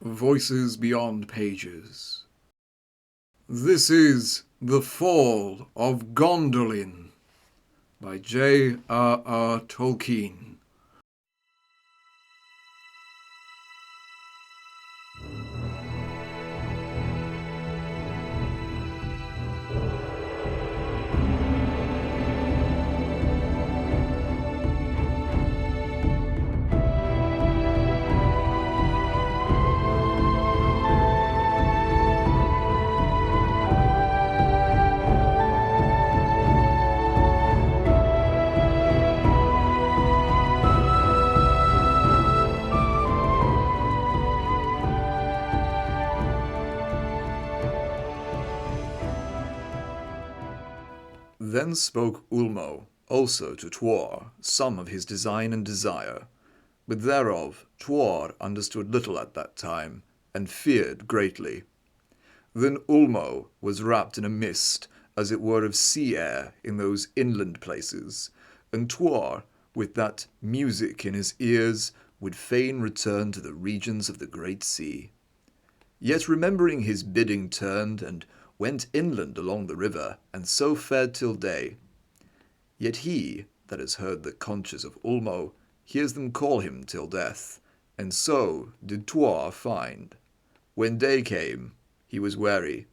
Voices Beyond Pages. This is The Fall of Gondolin by J.R.R. Tolkien. Then spoke Ulmo also to Tuor some of his design and desire, but thereof Tuor understood little at that time, and feared greatly. Then Ulmo was wrapped in a mist, as it were of sea air in those inland places, and Tuor, with that music in his ears, would fain return to the regions of the great sea. Yet remembering his bidding turned, and went inland along the river, and so fared till day. Yet he that has heard the conches of Ulmo hears them call him till death, and so did Tuor find. When day came, he was weary,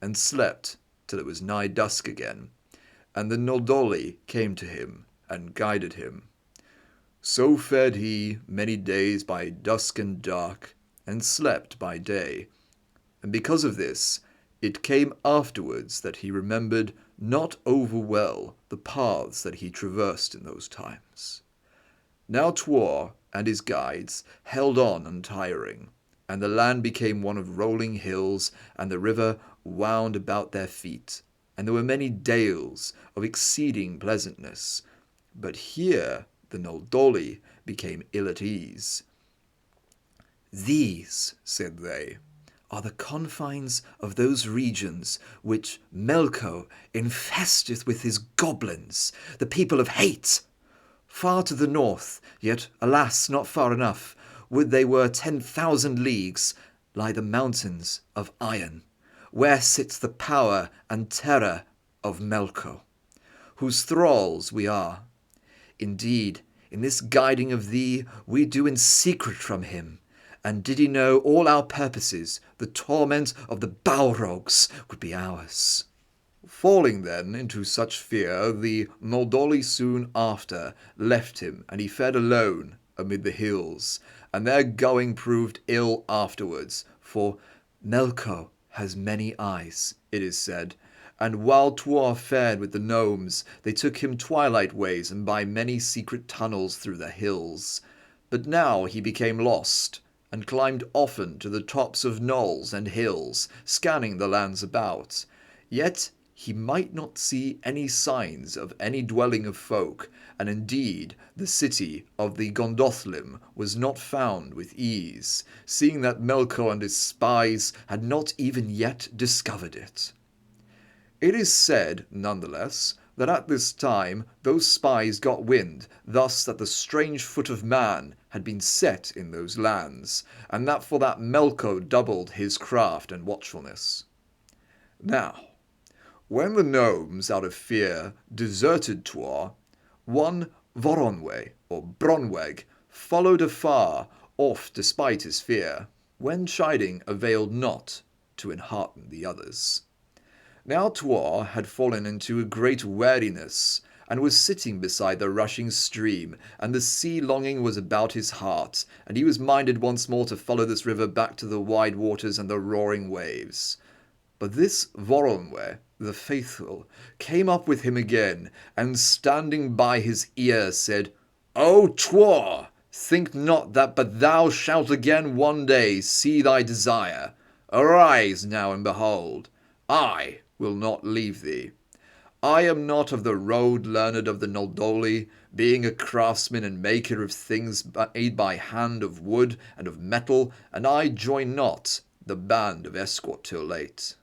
and slept till it was nigh dusk again, and the Noldor came to him, and guided him. So fared he many days by dusk and dark, and slept by day, and because of this, it came afterwards that he remembered not over well the paths that he traversed in those times. Now Tuor and his guides held on untiring, and the land became one of rolling hills, and the river wound about their feet, and there were many dales of exceeding pleasantness. But here the Noldor became ill at ease. "These," said they, "are the confines of those regions which Melko infesteth with his goblins, the people of hate. Far to the north, yet alas, not far enough, would they were 10,000 leagues, lie the mountains of iron, where sits the power and terror of Melko, whose thralls we are. Indeed, in this guiding of thee we do in secret from him, and did he know all our purposes, the torment of the Balrogs would be ours." Falling then into such fear, the Noldor soon after left him, and he fared alone amid the hills, and their going proved ill afterwards, for Melko has many eyes, it is said, and while Tuor fared with the gnomes, they took him twilight ways and by many secret tunnels through the hills. But now he became lost, and climbed often to the tops of knolls and hills, scanning the lands about. Yet he might not see any signs of any dwelling of folk, and indeed the city of the Gondolin was not found with ease, seeing that Melko and his spies had not even yet discovered it. It is said, nonetheless, that at this time those spies got wind thus that the strange foot of man had been set in those lands, and that for that Melko doubled his craft and watchfulness. Now, when the gnomes, out of fear, deserted Tuor, one Voronwe, or Bronweg, followed afar off despite his fear, when chiding availed not to enhearten the others. Now Tuor had fallen into a great weariness, and was sitting beside the rushing stream, and the sea longing was about his heart, and he was minded once more to follow this river back to the wide waters and the roaring waves. But this Voronwe, the faithful, came up with him again, and standing by his ear said, "O Tuor, think not that but thou shalt again one day see thy desire. Arise now and behold. I will not leave thee. I am not of the road learned of the Noldor, being a craftsman and maker of things made by hand of wood and of metal, and I join not the band of escort till late.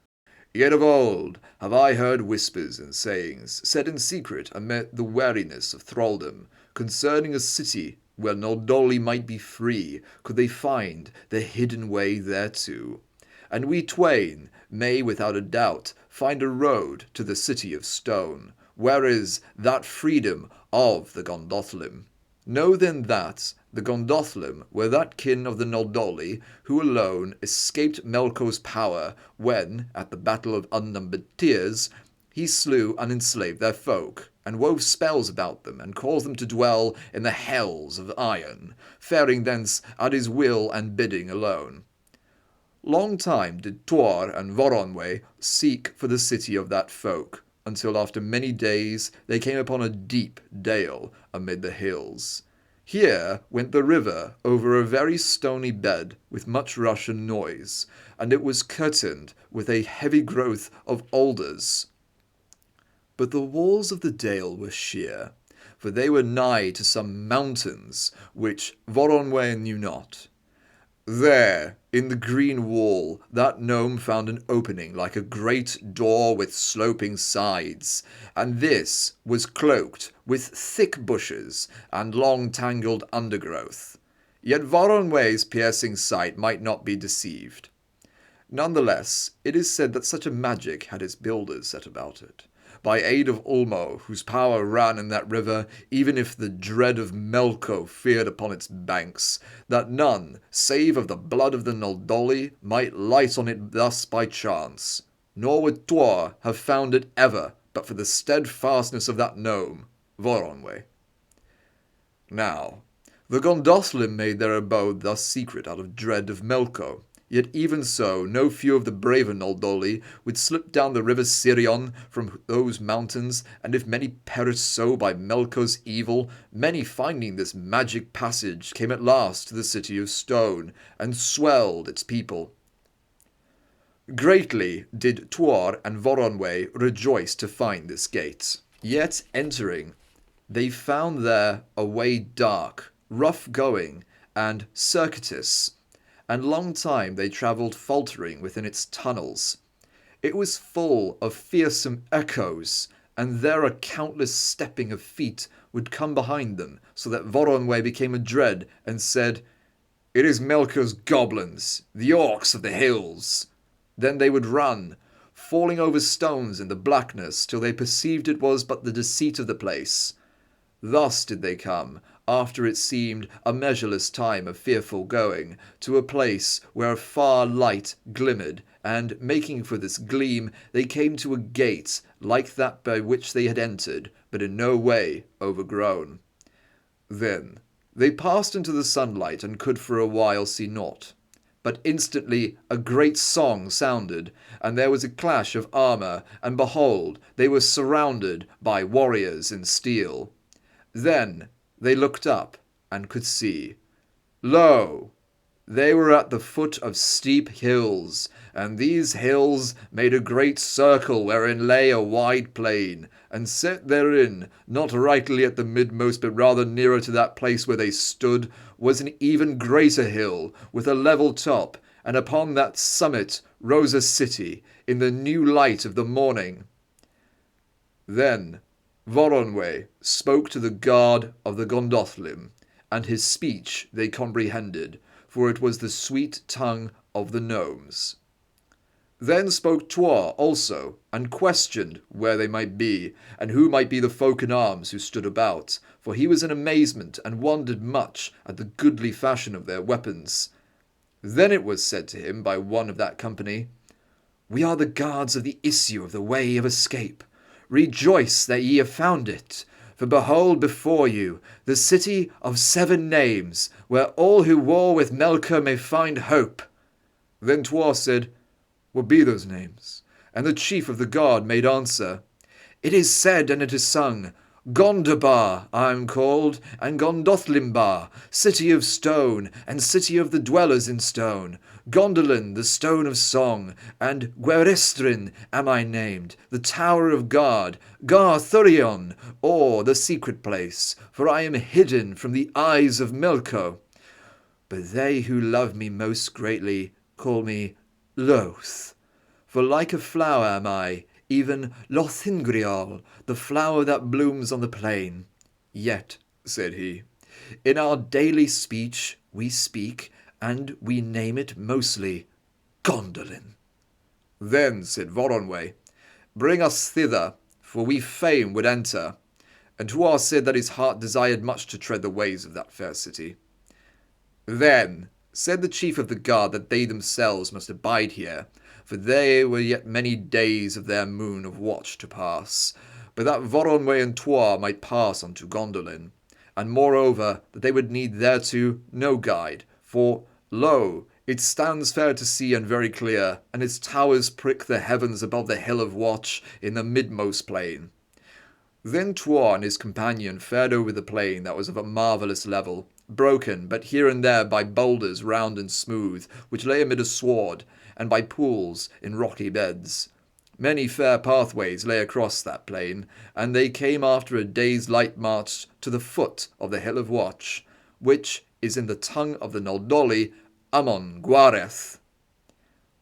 Yet of old have I heard whispers and sayings, said in secret amid the weariness of thraldom, concerning a city where Noldor might be free, could they find the hidden way thereto. And we twain may without a doubt find a road to the city of stone, where is that freedom of the Gondolin. Know then that the Gondolin were that kin of the Noldor who alone escaped Melkor's power when, at the Battle of Unnumbered Tears, he slew and enslaved their folk, and wove spells about them, and caused them to dwell in the hells of iron, faring thence at his will and bidding alone. Long time did Tuor and Voronwe seek for the city of that folk, until after many days they came upon a deep dale amid the hills. Here went the river over a very stony bed with much rush and noise, and it was curtained with a heavy growth of alders. But the walls of the dale were sheer, for they were nigh to some mountains which Voronwe knew not. There, in the green wall, that gnome found an opening like a great door with sloping sides, and this was cloaked with thick bushes and long tangled undergrowth. Yet Voronwe's piercing sight might not be deceived. Nonetheless, it is said that such a magic had its builders set about it, by aid of Ulmo, whose power ran in that river, even if the dread of Melko feared upon its banks, that none, save of the blood of the Noldor, might light on it thus by chance. Nor would Tuor have found it ever, but for the steadfastness of that gnome, Voronwe. Now, the Gondolin made their abode thus secret out of dread of Melko. Yet even so, no few of the braver Noldor would slip down the river Sirion from those mountains, and if many perished so by Melkor's evil, many finding this magic passage came at last to the city of stone, and swelled its people. Greatly did Tuor and Voronwe rejoice to find this gate. Yet entering, they found there a way dark, rough going, and circuitous, and long time they travelled faltering within its tunnels. It was full of fearsome echoes, and there a countless stepping of feet would come behind them, so that Voronwe became adread, and said, "It is Melkor's goblins, the orcs of the hills." Then they would run, falling over stones in the blackness, till they perceived it was but the deceit of the place. Thus did they come, after it seemed a measureless time of fearful going, to a place where a far light glimmered, and, making for this gleam, they came to a gate like that by which they had entered, but in no way overgrown. Then they passed into the sunlight, and could for a while see naught. But instantly a great song sounded, and there was a clash of armour, and behold, they were surrounded by warriors in steel. Then they looked up, and could see. Lo! They were at the foot of steep hills, and these hills made a great circle wherein lay a wide plain, and set therein, not rightly at the midmost, but rather nearer to that place where they stood, was an even greater hill, with a level top, and upon that summit rose a city, in the new light of the morning. Then Voronwe spoke to the guard of the Gondolin, and his speech they comprehended, for it was the sweet tongue of the gnomes. Then spoke Tuor also, and questioned where they might be, and who might be the folk in arms who stood about, for he was in amazement, and wondered much at the goodly fashion of their weapons. Then it was said to him by one of that company, "We are the guards of the issue of the way of escape. Rejoice that ye have found it, for behold before you the city of 7 names, where all who war with Melkor may find hope." Then Tuor said, "What be those names?" And the chief of the guard made answer, "It is said and it is sung, Gondobar I am called, and Gondolinbar, city of stone, and city of the dwellers in stone. Gondolin, the stone of song, and Gwerestrin am I named, the tower of guard, Gar Thurion, or the secret place, for I am hidden from the eyes of Melko. But they who love me most greatly call me Loth, for like a flower am I, even Lothingriol, the flower that blooms on the plain. Yet, said he, In our daily speech we speak, and we name it mostly Gondolin. Then said Voronwe, bring us thither, for we fain would enter. And Tuor said that his heart desired much to tread the ways of that fair city. Then said the chief of the guard that they themselves must abide here, for there were yet many days of their moon of watch to pass, but that Voronwe and Tuor might pass unto Gondolin, and moreover that they would need thereto no guide, for, lo, it stands fair to see and very clear, and its towers prick the heavens above the hill of watch in the midmost plain. Then Tuor and his companion fared over the plain that was of a marvellous level, broken but here and there by boulders round and smooth, which lay amid a sward, and by pools in rocky beds. Many fair pathways lay across that plain, and they came after a day's light march to the foot of the Hill of Watch, which is in the tongue of the Noldor Amon Gwareth.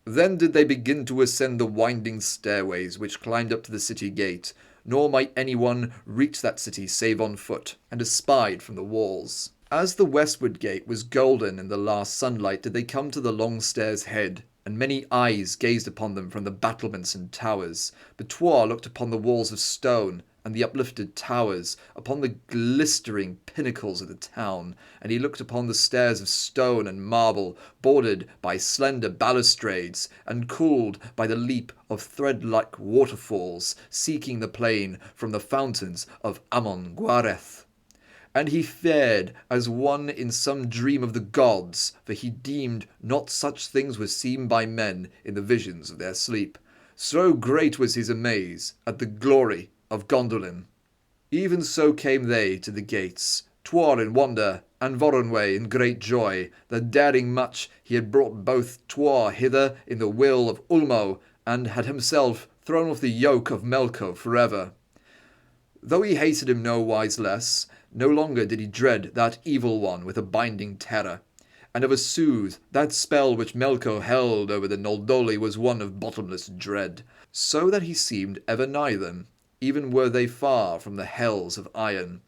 Then did they begin to ascend the winding stairways which climbed up to the city gate, nor might any one reach that city save on foot, and espied from the walls. As the westward gate was golden in the last sunlight did they come to the long stairs' head, and many eyes gazed upon them from the battlements and towers. But Tuor looked upon the walls of stone, and the uplifted towers, upon the glistering pinnacles of the town, and he looked upon the stairs of stone and marble, bordered by slender balustrades, and cooled by the leap of thread-like waterfalls, seeking the plain from the fountains of Amon Gwareth. And he fared as one in some dream of the gods, for he deemed not such things were seen by men in the visions of their sleep. So great was his amaze at the glory of Gondolin. Even so came they to the gates, Tuor in wonder, and Voronwe in great joy, that daring much he had brought both Tuor hither in the will of Ulmo, and had himself thrown off the yoke of Melko forever. Though he hated him no wise less, no longer did he dread that evil one with a binding terror, and of a sooth that spell which Melko held over the Noldor was one of bottomless dread, so that he seemed ever nigh them, even were they far from the hells of iron,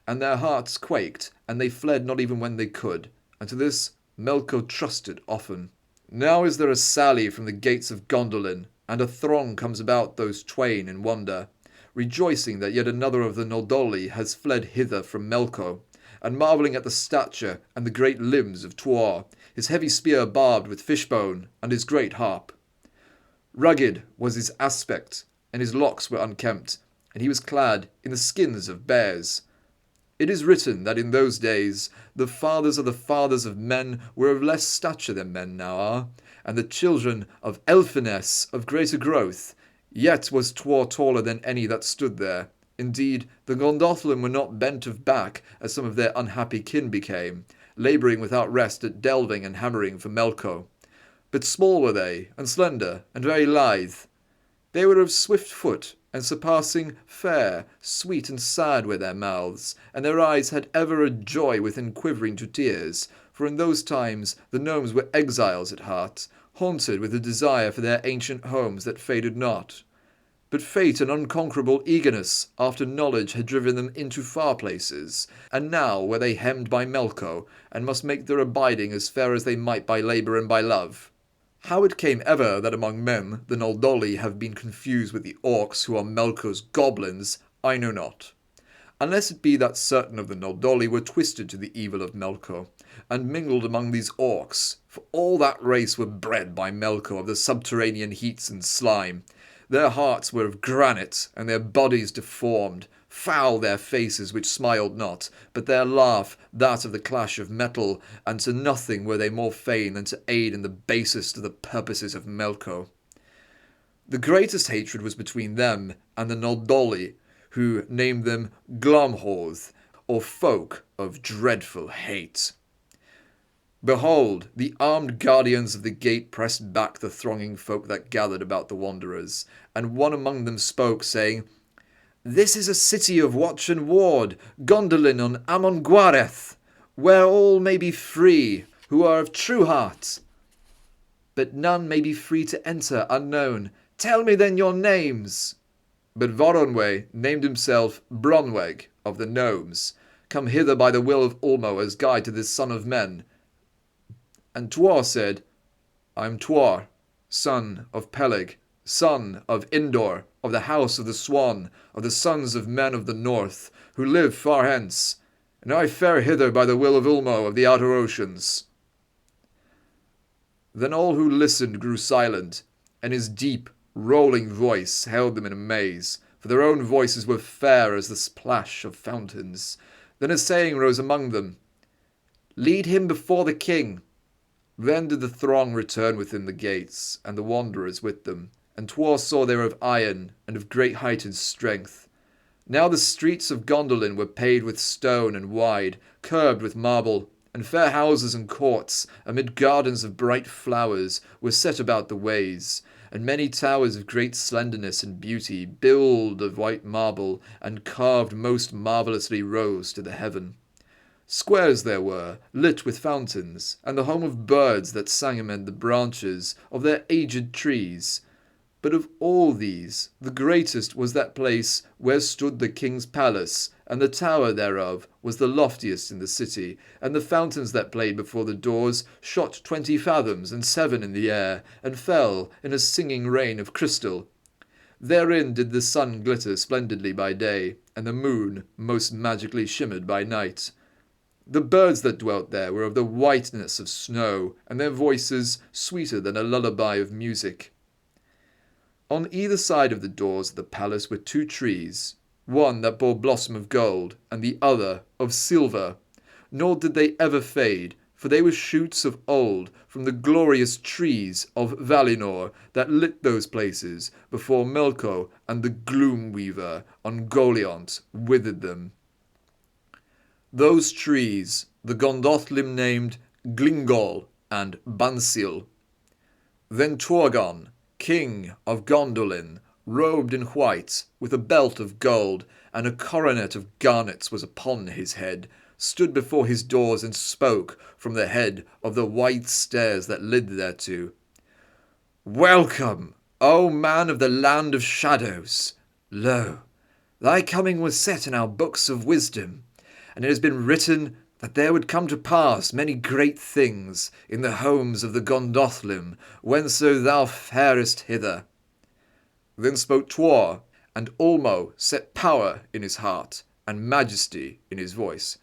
and their hearts quaked, and they fled not even when they could, and to this Melko trusted often. Now is there a sally from the gates of Gondolin, and a throng comes about those twain in wonder, rejoicing that yet another of the Noldor has fled hither from Melko, and marvelling at the stature and the great limbs of Tuor, his heavy spear barbed with fishbone, and his great harp. Rugged was his aspect, and his locks were unkempt, and he was clad in the skins of bears. It is written that in those days the fathers of the fathers of men were of less stature than men now are, and the children of elfiness of greater growth. Yet was Tuor taller than any that stood there. Indeed, the Gondolin were not bent of back, as some of their unhappy kin became, labouring without rest at delving and hammering for Melko. But small were they, and slender, and very lithe. They were of swift foot, and surpassing fair, sweet and sad were their mouths, and their eyes had ever a joy within quivering to tears, for in those times the gnomes were exiles at heart, haunted with a desire for their ancient homes that faded not. But fate and unconquerable eagerness after knowledge had driven them into far places, and now were they hemmed by Melko, and must make their abiding as fair as they might by labour and by love. How it came ever that among men the Noldor have been confused with the orcs who are Melko's goblins, I know not. Unless it be that certain of the Noldor were twisted to the evil of Melko, and mingled among these orcs, for all that race were bred by Melko of the subterranean heats and slime. Their hearts were of granite, and their bodies deformed, foul their faces which smiled not, but their laugh that of the clash of metal, and to nothing were they more fain than to aid in the basest of the purposes of Melko. The greatest hatred was between them and the Noldor, who named them Glomhorth, or folk of dreadful hate. Behold, the armed guardians of the gate pressed back the thronging folk that gathered about the wanderers, and one among them spoke, saying, This is a city of watch and ward, Gondolin on Amon Gwareth, where all may be free, who are of true heart. But none may be free to enter unknown. Tell me then your names. But Voronwe named himself Bronweg of the gnomes, come hither by the will of Ulmo as guide to this son of men. And Tuor said, I am Tuor, son of Peleg, son of Indor, of the house of the Swan, of the sons of men of the north, who live far hence, and I fare hither by the will of Ulmo of the outer oceans. Then all who listened grew silent, and his deep, rolling voice held them in amaze, for their own voices were fair as the splash of fountains. Then a saying rose among them, Lead him before the king. Then did the throng return within the gates, and the wanderers with them, and Tuor saw they were of iron, and of great height and strength. Now the streets of Gondolin were paved with stone and wide, curbed with marble, and fair houses and courts, amid gardens of bright flowers, were set about the ways, and many towers of great slenderness and beauty, built of white marble, and carved most marvellously rose to the heaven. Squares there were, lit with fountains, and the home of birds that sang amid the branches of their aged trees. But of all these, the greatest was that place where stood the king's palace, and the tower thereof was the loftiest in the city, and the fountains that played before the doors shot 20 fathoms and 7 in the air, and fell in a singing rain of crystal. Therein did the sun glitter splendidly by day, and the moon most magically shimmered by night. The birds that dwelt there were of the whiteness of snow, and their voices sweeter than a lullaby of music. On either side of the doors of the palace were 2 trees, one that bore blossom of gold, and the other of silver. Nor did they ever fade, for they were shoots of old from the glorious trees of Valinor that lit those places before Melko and the Gloom-weaver on Goliant withered them. Those trees the Gondolin named Glingol and Bansil. Then Turgon, king of Gondolin, robed in white, with a belt of gold, and a coronet of garnets was upon his head, stood before his doors and spoke from the head of the white stairs that led thereto. Welcome, O man of the land of shadows! Lo, thy coming was set in our books of wisdom, and it has been written that there would come to pass many great things in the homes of the Gondolin, whenso thou farest hither. Then spoke Tuor, and Ulmo set power in his heart, and majesty in his voice.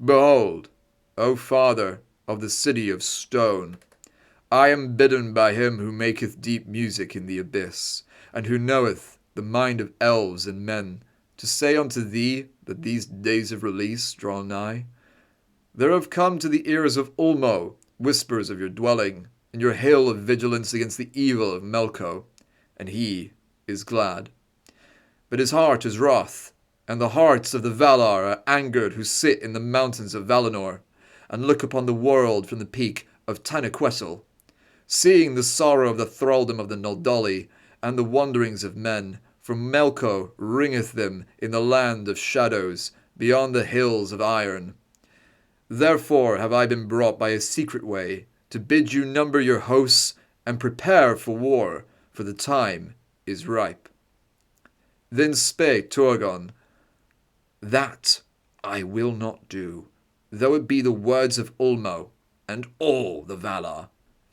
Behold, O father of the city of stone, I am bidden by him who maketh deep music in the abyss, and who knoweth the mind of elves and men, to say unto thee that these days of release draw nigh. There have come to the ears of Ulmo whispers of your dwelling, and your hail of vigilance against the evil of Melko, and he is glad. But his heart is wroth, and the hearts of the Valar are angered who sit in the mountains of Valinor, and look upon the world from the peak of Tanaquetil, seeing the sorrow of the thraldom of the Noldoli, and the wanderings of men, for Melko wringeth them in the land of shadows, beyond the hills of iron. Therefore have I been brought by a secret way, to bid you number your hosts, and prepare for war, for the time is ripe. Then spake Turgon, That I will not do, though it be the words of Ulmo, and all the Valar.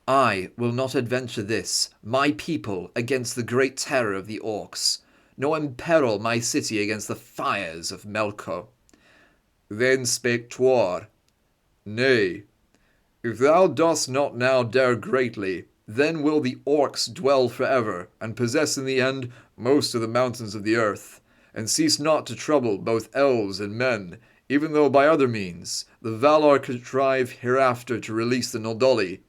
I will not adventure this, my people, against the great terror of the orcs, nor imperil my city against the fires of Melko. Then spake Tuor, Nay, if thou dost not now dare greatly, then will the orcs dwell forever, and possess in the end most of the mountains of the earth, and cease not to trouble both elves and men, even though by other means the Valar contrive hereafter to release the Noldoli.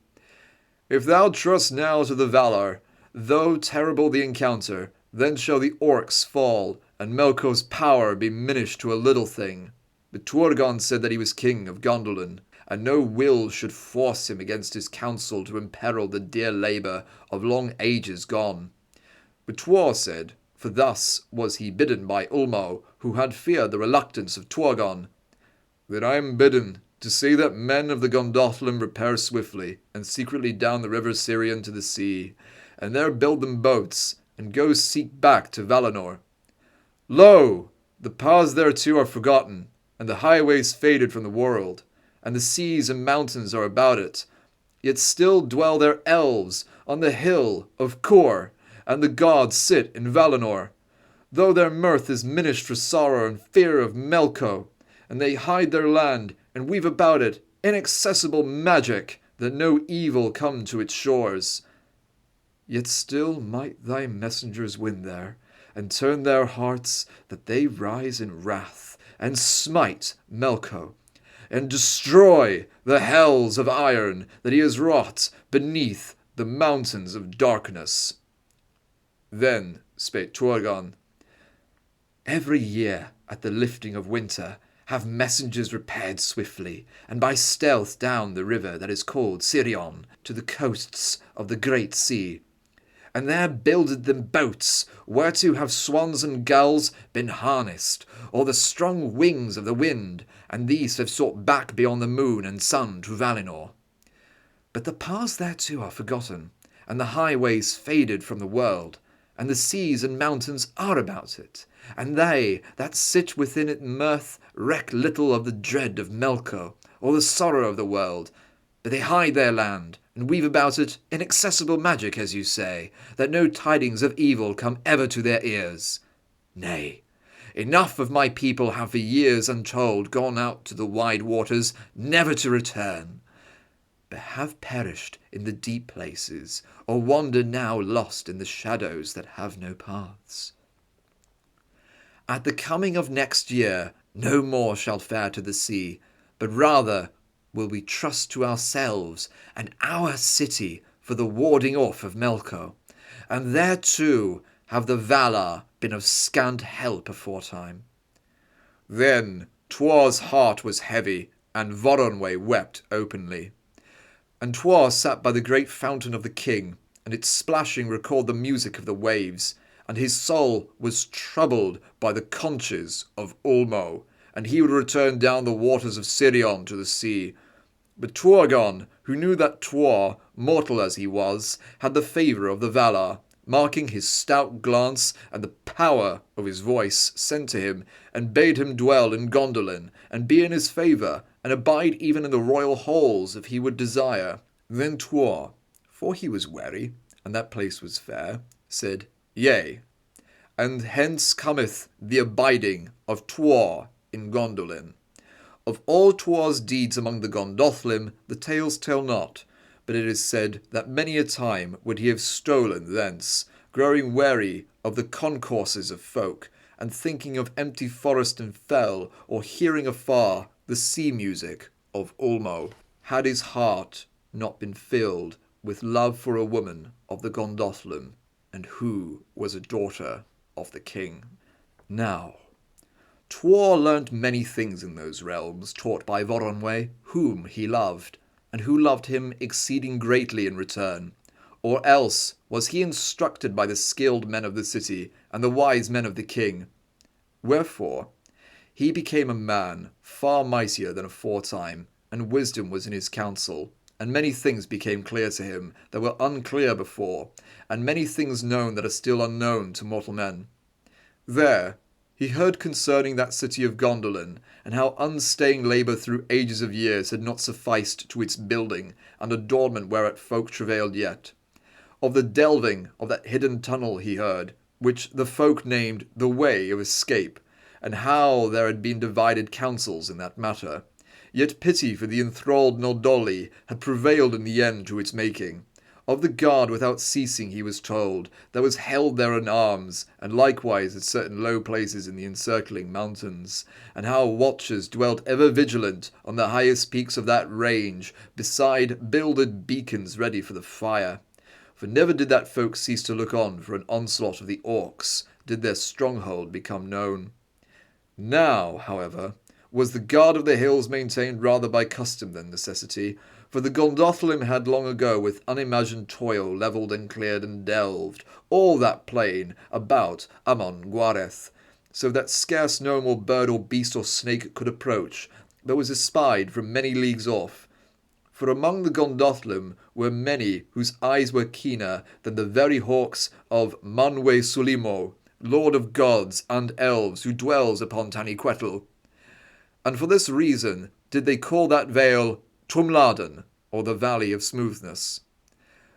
If thou trust now to the Valar, though terrible the encounter, then shall the orcs fall, and Melko's power be diminished to a little thing. But Turgon said that he was king of Gondolin, and no will should force him against his counsel to imperil the dear labour of long ages gone. But Tuor said, for thus was he bidden by Ulmo, who had feared the reluctance of Turgon, that I am bidden to see that men of the Gondolin repair swiftly, and secretly down the river Sirion to the sea, and there build them boats, and go seek back to Valinor. Lo, the paths thereto are forgotten, and the highways faded from the world, and the seas and mountains are about it. Yet still dwell there elves on the hill of Tuor, and the gods sit in Valinor. Though their mirth is minished for sorrow and fear of Melko, and they hide their land and weave about it inaccessible magic, that no evil come to its shores. Yet still might thy messengers win there, and turn their hearts that they rise in wrath, and smite Melko, and destroy the hells of iron that he has wrought beneath the mountains of darkness. Then spake Turgon, every year at the lifting of winter have messengers repaired swiftly, and by stealth down the river that is called Sirion, to the coasts of the great sea. And there builded them boats, whereto have swans and gulls been harnessed, or the strong wings of the wind, and these have sought back beyond the moon and sun to Valinor. But the paths thereto are forgotten, and the highways faded from the world, and the seas and mountains are about it, and they that sit within it mirth reck little of the dread of Melko, or the sorrow of the world, but they hide their land, and weave about it inaccessible magic, as you say, that no tidings of evil come ever to their ears. Nay, enough of my people have for years untold gone out to the wide waters, never to return, but have perished in the deep places, or wander now lost in the shadows that have no paths. At the coming of next year no more shall fare to the sea, but rather will we trust to ourselves and our city for the warding off of Melko, and thereto have the Valar been of scant help aforetime. Then Tuor's heart was heavy, and Voronwe wept openly. And Tuor sat by the great fountain of the king, and its splashing recalled the music of the waves, and his soul was troubled by the conches of Ulmo, and he would return down the waters of Sirion to the sea. But Turgon, who knew that Tuor, mortal as he was, had the favour of the Valar, marking his stout glance and the power of his voice, sent to him, and bade him dwell in Gondolin, and be in his favour, and abide even in the royal halls if he would desire. Then Tuor, for he was wary, and that place was fair, said, Yea, and hence cometh the abiding of Tuor in Gondolin. Of all Tuor's deeds among the Gondolin the tales tell not, but it is said that many a time would he have stolen thence, growing weary of the concourses of folk, and thinking of empty forest and fell, or hearing afar the sea music of Ulmo, had his heart not been filled with love for a woman of the Gondolin, and who was a daughter of the king. Now, Tuor learnt many things in those realms, taught by Voronwe, whom he loved, and who loved him exceeding greatly in return. Or else was he instructed by the skilled men of the city, and the wise men of the king. Wherefore he became a man far mightier than aforetime, and wisdom was in his counsel, and many things became clear to him that were unclear before, and many things known that are still unknown to mortal men. There he heard concerning that city of Gondolin, and how unstaying labour through ages of years had not sufficed to its building, and adornment whereat folk travailed yet. Of the delving of that hidden tunnel he heard, which the folk named the Way of Escape, and how there had been divided counsels in that matter. Yet pity for the enthralled Noldor had prevailed in the end to its making. Of the guard without ceasing he was told, that was held there in arms, and likewise at certain low places in the encircling mountains, and how watchers dwelt ever vigilant on the highest peaks of that range, beside builded beacons ready for the fire. For never did that folk cease to look on for an onslaught of the orcs, did their stronghold become known. Now, however, was the guard of the hills maintained rather by custom than necessity, for the Gondolin had long ago with unimagined toil levelled and cleared and delved all that plain about Amon Gwareth, so that scarce no more bird or beast or snake could approach, but was espied from many leagues off. For among the Gondolin were many whose eyes were keener than the very hawks of Manwe Sulimo, lord of gods and elves, who dwells upon Taniquetil. and for this reason did they call that vale Tumladen, or the Valley of Smoothness.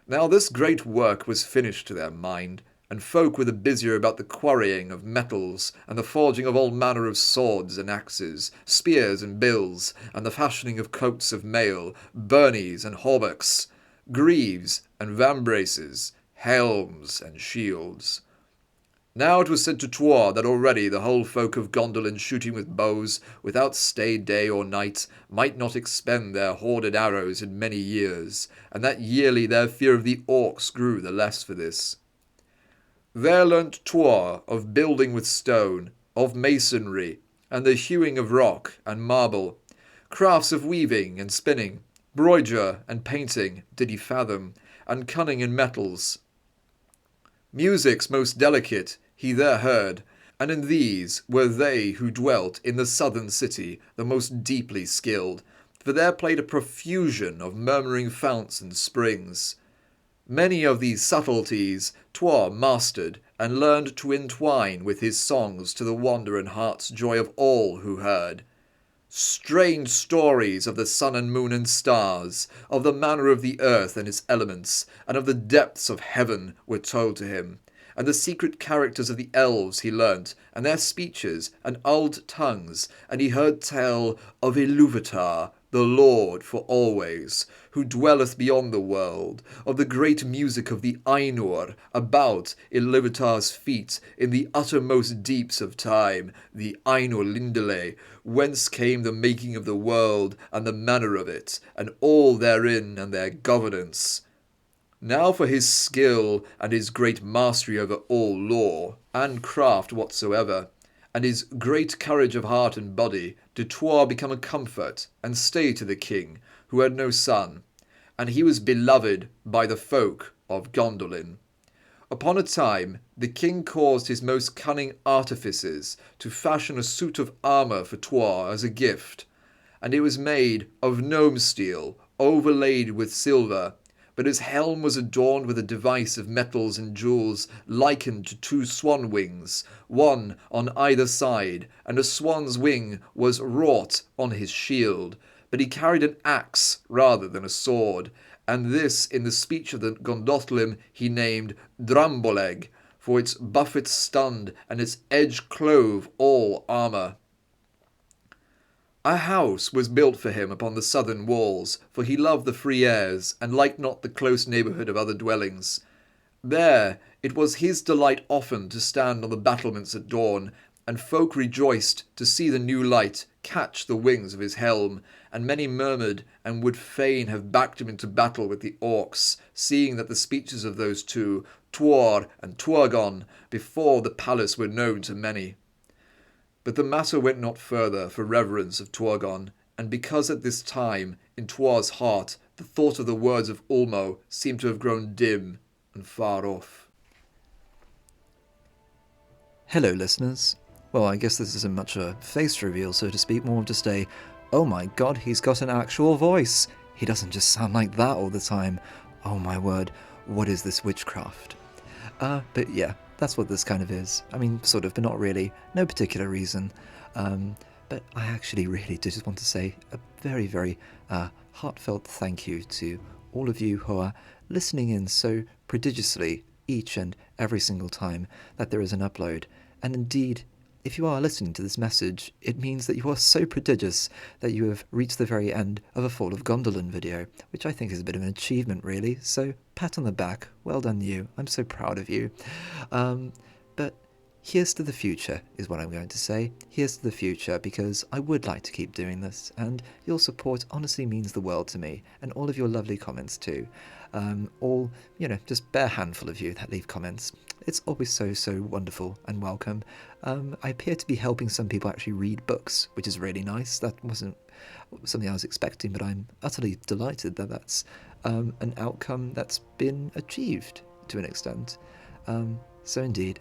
Now this great work was finished to their mind, and folk were the busier about the quarrying of metals, and the forging of all manner of swords and axes, spears and bills, and the fashioning of coats of mail, burnies and hauberks, greaves and vambraces, helms and shields. Now it was said to Tuor that already the whole folk of Gondolin shooting with bows, without stay day or night, might not expend their hoarded arrows in many years, and that yearly their fear of the orcs grew the less for this. There learnt Tuor of building with stone, of masonry, and the hewing of rock and marble, crafts of weaving and spinning, broidery and painting did he fathom, and cunning in metals. Musics most delicate he there heard, and in these were they who dwelt in the southern city the most deeply skilled, for there played a profusion of murmuring founts and springs. Many of these subtleties Tuor mastered, and learned to entwine with his songs to the wonder and heart's joy of all who heard. Strange stories of the sun and moon and stars, of the manner of the earth and its elements, and of the depths of heaven were told to him, and the secret characters of the elves he learnt, and their speeches and old tongues, and he heard tell of Ilúvatar, the Lord for always, who dwelleth beyond the world, of the great music of the Ainur about Ilúvatar's feet in the uttermost deeps of time, the Ainur Lindale, whence came the making of the world and the manner of it, and all therein and their governance. Now for his skill and his great mastery over all lore and craft whatsoever, and his great courage of heart and body, did Tuor become a comfort and stay to the king, who had no son, and he was beloved by the folk of Gondolin. Upon a time the king caused his most cunning artificers to fashion a suit of armour for Tuor as a gift, and it was made of gnome steel, overlaid with silver, but his helm was adorned with a device of metals and jewels likened to two swan wings, one on either side, and a swan's wing was wrought on his shield, but he carried an axe rather than a sword, and this in the speech of the Gondolin he named Dramboleg, for its buffet stunned and its edge clove all armour. A house was built for him upon the southern walls, for he loved the free airs, and liked not the close neighbourhood of other dwellings. There it was his delight often to stand on the battlements at dawn, and folk rejoiced to see the new light catch the wings of his helm, and many murmured and would fain have backed him into battle with the orcs, seeing that the speeches of those two, Tuor and Turgon, before the palace were known to many. But the matter went not further for reverence of Turgon, and because at this time, in Tuor's heart, the thought of the words of Ulmo seemed to have grown dim and far off. Hello, listeners. Well, I guess this isn't much a face reveal, so to speak, more of just a, oh my god, he's got an actual voice. He doesn't just sound like that all the time. Oh my word, what is this witchcraft? But yeah, that's what this kind of is. I mean, sort of, but not really. No particular reason. But I actually really do just want to say a very, very heartfelt thank you to all of you who are listening in so prodigiously each and every single time that there is an upload. And indeed, if you are listening to this message, it means that you are so prodigious that you have reached the very end of a Fall of Gondolin video, which I think is a bit of an achievement, really. So, pat on the back. Well done, you. I'm so proud of you. But here's to the future, is what I'm going to say. Here's to the future, because I would like to keep doing this, and your support honestly means the world to me, and all of your lovely comments too. All, just bare handful of you that leave comments. It's always so, so wonderful and welcome. I appear to be helping some people actually read books, which is really nice. That wasn't something I was expecting, but I'm utterly delighted that that's an outcome that's been achieved to an extent. So indeed,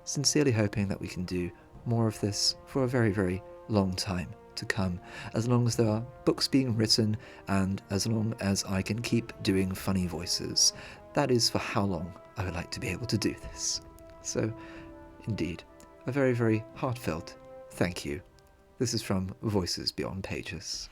sincerely hoping that we can do more of this for a very, very long time to come, as long as there are books being written and as long as I can keep doing funny voices. That is for how long I would like to be able to do this. So, indeed, a very, very heartfelt thank you. This is from Voices Beyond Pages.